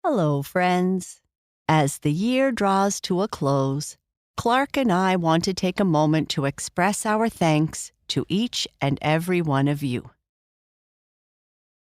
Hello, friends. As the year draws to a close, Clark and I want to take a moment to express our thanks to each and every one of you.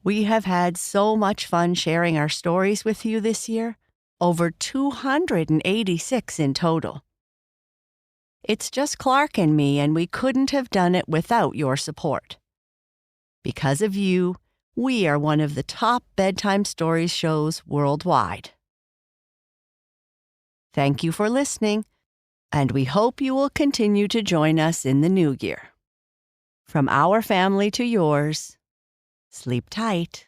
We have had so much fun sharing our stories with you this year, over 286 in total. It's just Clark and me, and we couldn't have done it without your support. Because of you, we are one of the top bedtime stories shows worldwide. Thank you for listening, and we hope you will continue to join us in the new year. From our family to yours, sleep tight.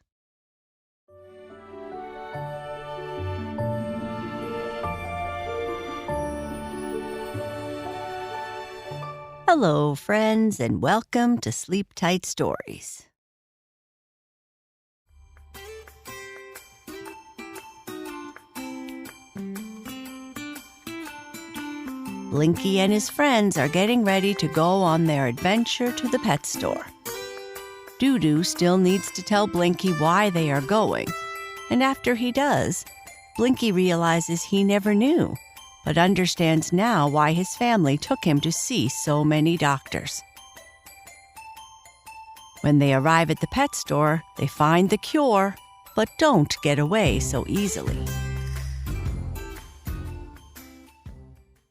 Hello, friends, and welcome to Sleep Tight Stories. Blinky and his friends are getting ready to go on their adventure to the pet store. Doo-Doo still needs to tell Blinky why they are going, and after he does, Blinky realizes he never knew, but understands now why his family took him to see so many doctors. When they arrive at the pet store, they find the cure, but don't get away so easily.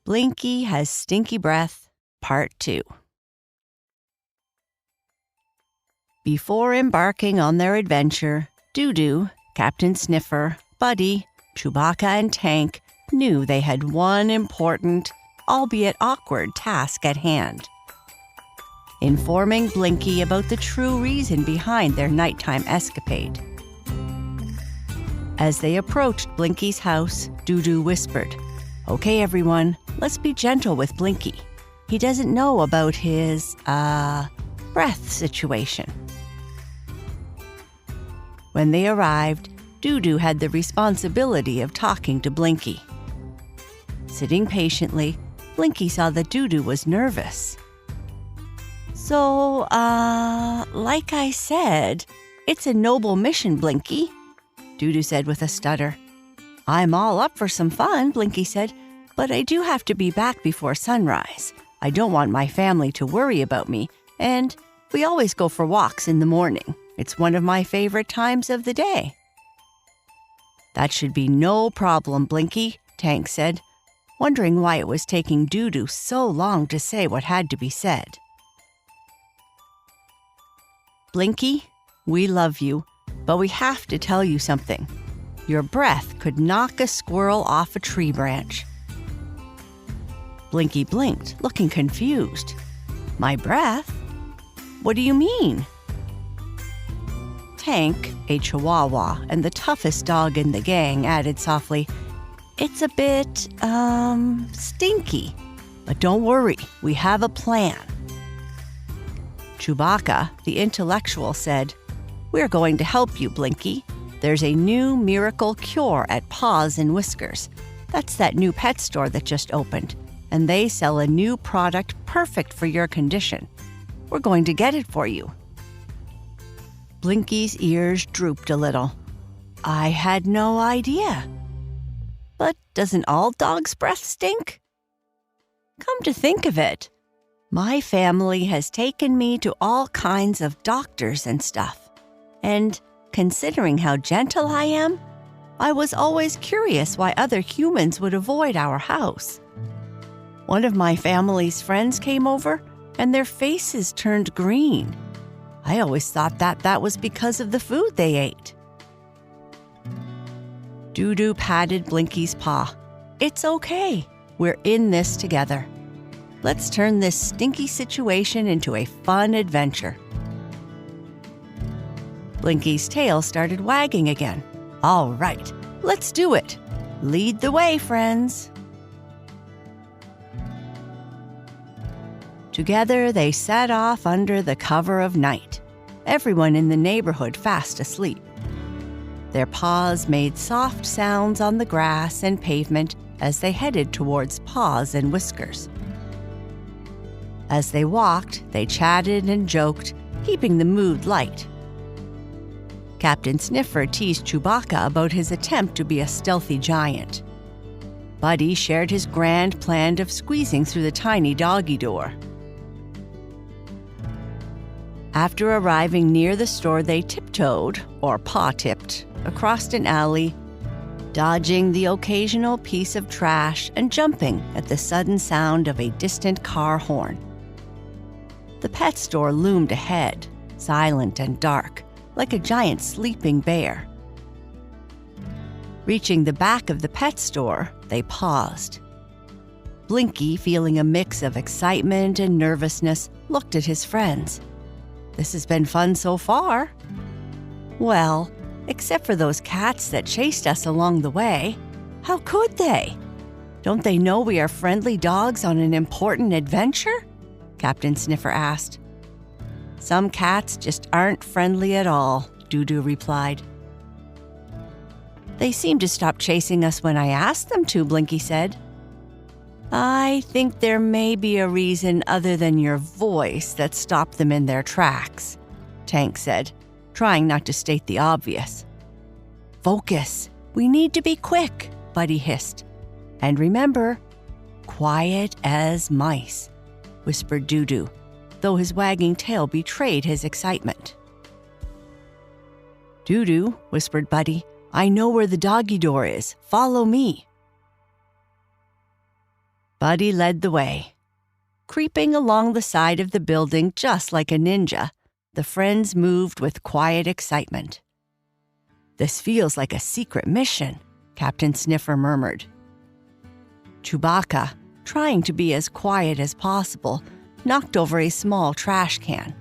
Blinky has stinky breath, Part 2. Before embarking on their adventure, Doo-Doo, Captain Sniffer, Buddy, Chewbacca, and Tank knew they had one important, albeit awkward, task at hand: informing Blinky about the true reason behind their nighttime escapade. As they approached Blinky's house, Doo-Doo whispered, "Okay, everyone, let's be gentle with Blinky. He doesn't know about his, breath situation." When they arrived, Doo-Doo had the responsibility of talking to Blinky. Sitting patiently, Blinky saw that Doo-Doo was nervous. "So, like I said, it's a noble mission, Blinky," Doo-Doo said with a stutter. "I'm all up for some fun," Blinky said, "but I do have to be back before sunrise. I don't want my family to worry about me, and we always go for walks in the morning. It's one of my favorite times of the day." "That should be no problem, Blinky," Tank said, wondering why it was taking Doo-Doo so long to say what had to be said. "Blinky, we love you, but we have to tell you something. Your breath could knock a squirrel off a tree branch." Blinky blinked, looking confused. "My breath? What do you mean?" Tank, a chihuahua and the toughest dog in the gang, added softly, "It's a bit, stinky. But don't worry, we have a plan." Chewbacca, the intellectual, said, "We're going to help you, Blinky. There's a new miracle cure at Paws and Whiskers. That's that new pet store that just opened, and they sell a new product perfect for your condition. We're going to get it for you." Blinky's ears drooped a little. "I had no idea. But doesn't all dogs' breath stink? Come to think of it, my family has taken me to all kinds of doctors and stuff. And considering how gentle I am, I was always curious why other humans would avoid our house. One of my family's friends came over, and their faces turned green. I always thought that was because of the food they ate." Doo-Doo patted Blinky's paw. "It's okay. We're in this together. Let's turn this stinky situation into a fun adventure." Blinky's tail started wagging again. "All right, let's do it. Lead the way, friends." Together, they set off under the cover of night, everyone in the neighborhood fast asleep. Their paws made soft sounds on the grass and pavement as they headed towards Paws and Whiskers. As they walked, they chatted and joked, keeping the mood light. Captain Sniffer teased Chewbacca about his attempt to be a stealthy giant. Buddy shared his grand plan of squeezing through the tiny doggy door. After arriving near the store, they tiptoed, or paw-tipped, across an alley, dodging the occasional piece of trash and jumping at the sudden sound of a distant car horn. The pet store loomed ahead, silent and dark, like a giant sleeping bear. Reaching the back of the pet store, they paused. Blinky, feeling a mix of excitement and nervousness, looked at his friends. "This has been fun so far." "Well, except for those cats that chased us along the way. How could they? Don't they know we are friendly dogs on an important adventure?" Captain Sniffer asked. "Some cats just aren't friendly at all," Doo-Doo replied. "They seem to stop chasing us when I asked them to," Blinky said. "I think there may be a reason other than your voice that stopped them in their tracks," Tank said, trying not to state the obvious. "Focus. We need to be quick," Buddy hissed. "And remember, quiet as mice," whispered Doo-Doo, though his wagging tail betrayed his excitement. "Doo-Doo," whispered Buddy, "I know where the doggy door is. Follow me." Buddy led the way. Creeping along the side of the building just like a ninja, the friends moved with quiet excitement. "This feels like a secret mission," Captain Sniffer murmured. Chewbacca, trying to be as quiet as possible, knocked over a small trash can.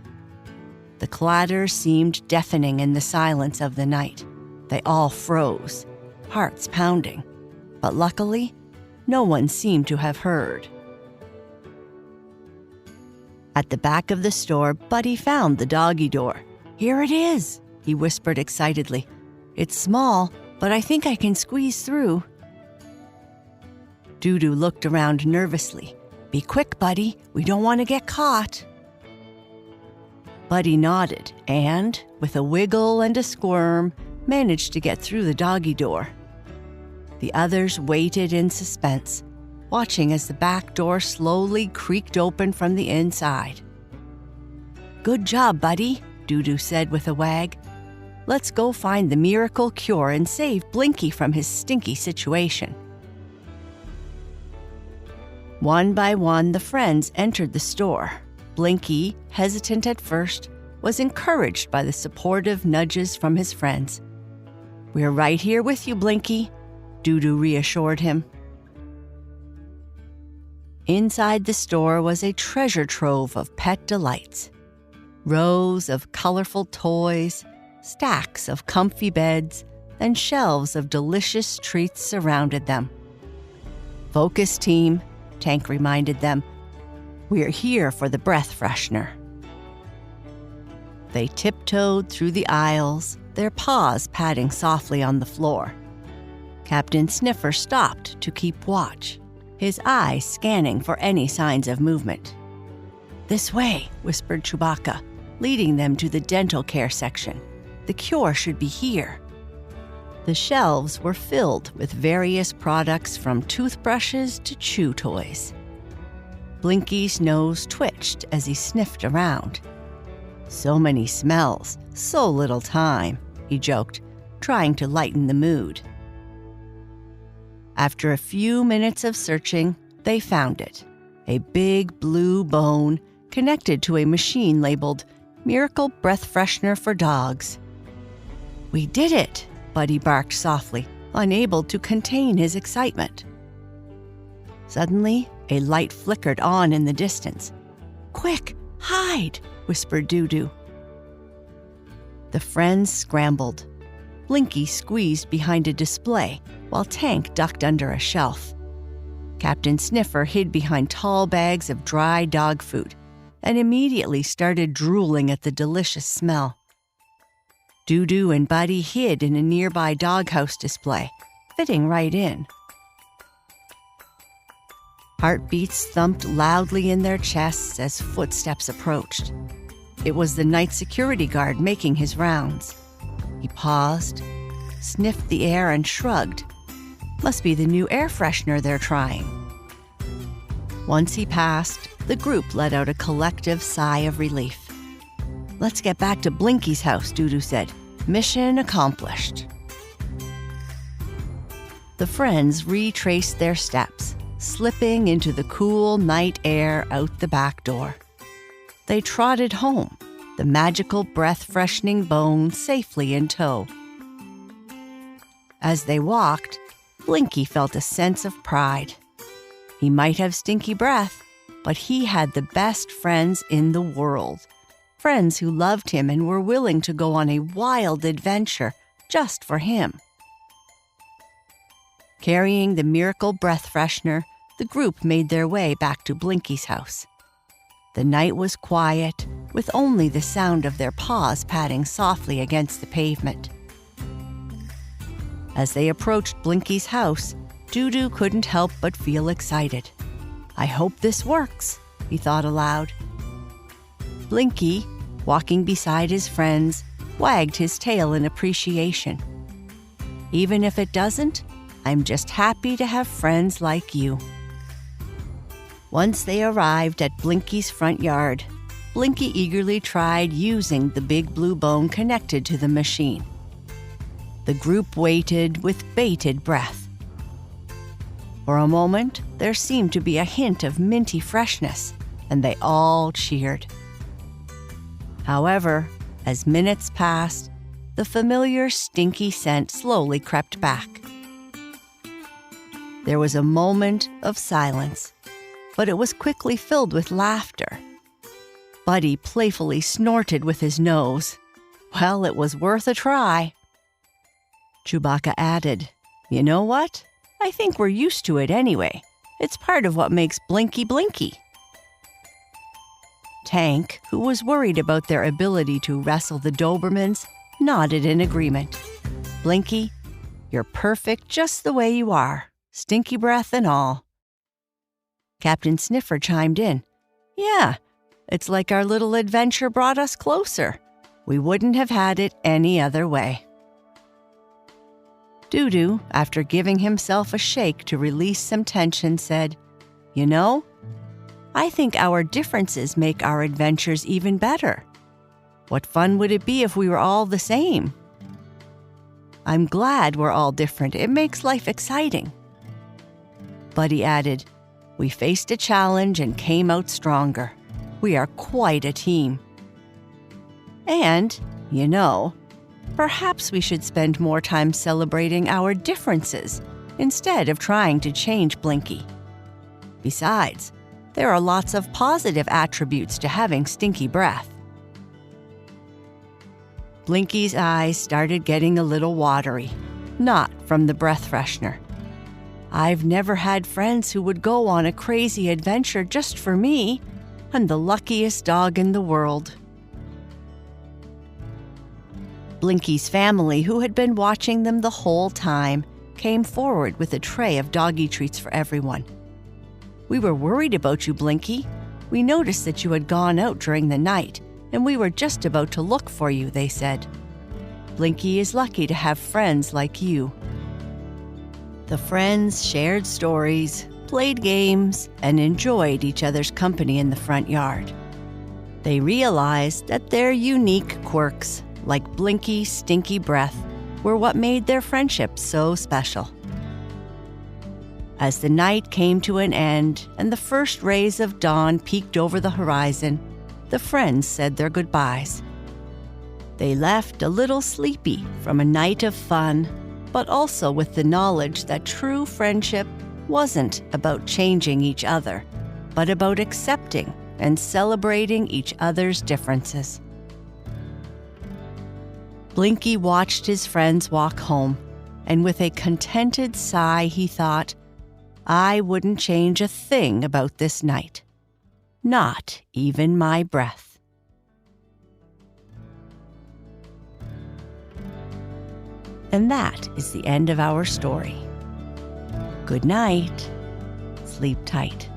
The clatter seemed deafening in the silence of the night. They all froze, hearts pounding, but luckily, no one seemed to have heard. At the back of the store, Buddy found the doggy door. "Here it is," he whispered excitedly. "It's small, but I think I can squeeze through." Doo-Doo looked around nervously. "Be quick, Buddy. We don't want to get caught." Buddy nodded and, with a wiggle and a squirm, managed to get through the doggy door. The others waited in suspense, watching as the back door slowly creaked open from the inside. "Good job, Buddy," Doo-Doo said with a wag. "Let's go find the miracle cure and save Blinky from his stinky situation." One by one, the friends entered the store. Blinky, hesitant at first, was encouraged by the supportive nudges from his friends. "We're right here with you, Blinky," Doo-Doo reassured him. Inside the store was a treasure trove of pet delights. Rows of colorful toys, stacks of comfy beds, and shelves of delicious treats surrounded them. "Focus, team," Tank reminded them. "We're here for the breath freshener." They tiptoed through the aisles, their paws patting softly on the floor. Captain Sniffer stopped to keep watch, his eyes scanning for any signs of movement. "This way," whispered Chewbacca, leading them to the dental care section. "The cure should be here." The shelves were filled with various products from toothbrushes to chew toys. Blinky's nose twitched as he sniffed around. "So many smells, so little time," he joked, trying to lighten the mood. After a few minutes of searching, they found it, a big blue bone connected to a machine labeled Miracle Breath Freshener for Dogs. "We did it!" Buddy barked softly, unable to contain his excitement. Suddenly, a light flickered on in the distance. "Quick, hide!" whispered Doo-Doo. The friends scrambled. Blinky squeezed behind a display, while Tank ducked under a shelf. Captain Sniffer hid behind tall bags of dry dog food and immediately started drooling at the delicious smell. Doo-Doo and Buddy hid in a nearby doghouse display, fitting right in. Heartbeats thumped loudly in their chests as footsteps approached. It was the night security guard making his rounds. He paused, sniffed the air, and shrugged. Must be the new air freshener they're trying. Once he passed, the group let out a collective sigh of relief. "Let's get back to Blinky's house," P.2 said. "Mission accomplished." The friends retraced their steps, slipping into the cool night air out the back door. They trotted home, the magical breath-freshening bone safely in tow. As they walked, Blinky felt a sense of pride. He might have stinky breath, but he had the best friends in the world. Friends who loved him and were willing to go on a wild adventure just for him. Carrying the miracle breath freshener, the group made their way back to Blinky's house. The night was quiet, with only the sound of their paws padding softly against the pavement. As they approached Blinky's house, P.2 couldn't help but feel excited. "I hope this works," he thought aloud. Blinky, walking beside his friends, wagged his tail in appreciation. "Even if it doesn't, I'm just happy to have friends like you." Once they arrived at Blinky's front yard, Blinky eagerly tried using the big blue bone connected to the machine. The group waited with bated breath. For a moment, there seemed to be a hint of minty freshness, and they all cheered. However, as minutes passed, the familiar stinky scent slowly crept back. There was a moment of silence, but it was quickly filled with laughter. Buddy playfully snorted with his nose. Well, it was worth a try. Chewbacca added, "You know what? I think we're used to it anyway. It's part of what makes Blinky Blinky." Tank, who was worried about their ability to wrestle the Dobermans, nodded in agreement. "Blinky, you're perfect just the way you are, stinky breath and all." Captain Sniffer chimed in. "Yeah, it's like our little adventure brought us closer. We wouldn't have had it any other way." P.2, after giving himself a shake to release some tension, said, "You know, I think our differences make our adventures even better. What fun would it be if we were all the same? I'm glad we're all different. It makes life exciting." Buddy added, "We faced a challenge and came out stronger. We are quite a team. And, you know, perhaps we should spend more time celebrating our differences instead of trying to change Blinky. Besides, there are lots of positive attributes to having stinky breath." Blinky's eyes started getting a little watery, not from the breath freshener. "I've never had friends who would go on a crazy adventure just for me. I'm the luckiest dog in the world." Blinky's family, who had been watching them the whole time, came forward with a tray of doggy treats for everyone. "We were worried about you, Blinky. We noticed that you had gone out during the night, and we were just about to look for you," they said. "Blinky is lucky to have friends like you." The friends shared stories, played games, and enjoyed each other's company in the front yard. They realized that their unique quirks, like Blinky's stinky breath, were what made their friendship so special. As the night came to an end and the first rays of dawn peeked over the horizon, the friends said their goodbyes. They left a little sleepy from a night of fun, but also with the knowledge that true friendship wasn't about changing each other, but about accepting and celebrating each other's differences. Blinky watched his friends walk home, and with a contented sigh he thought, "I wouldn't change a thing about this night. Not even my breath." And that is the end of our story. Good night. Sleep tight.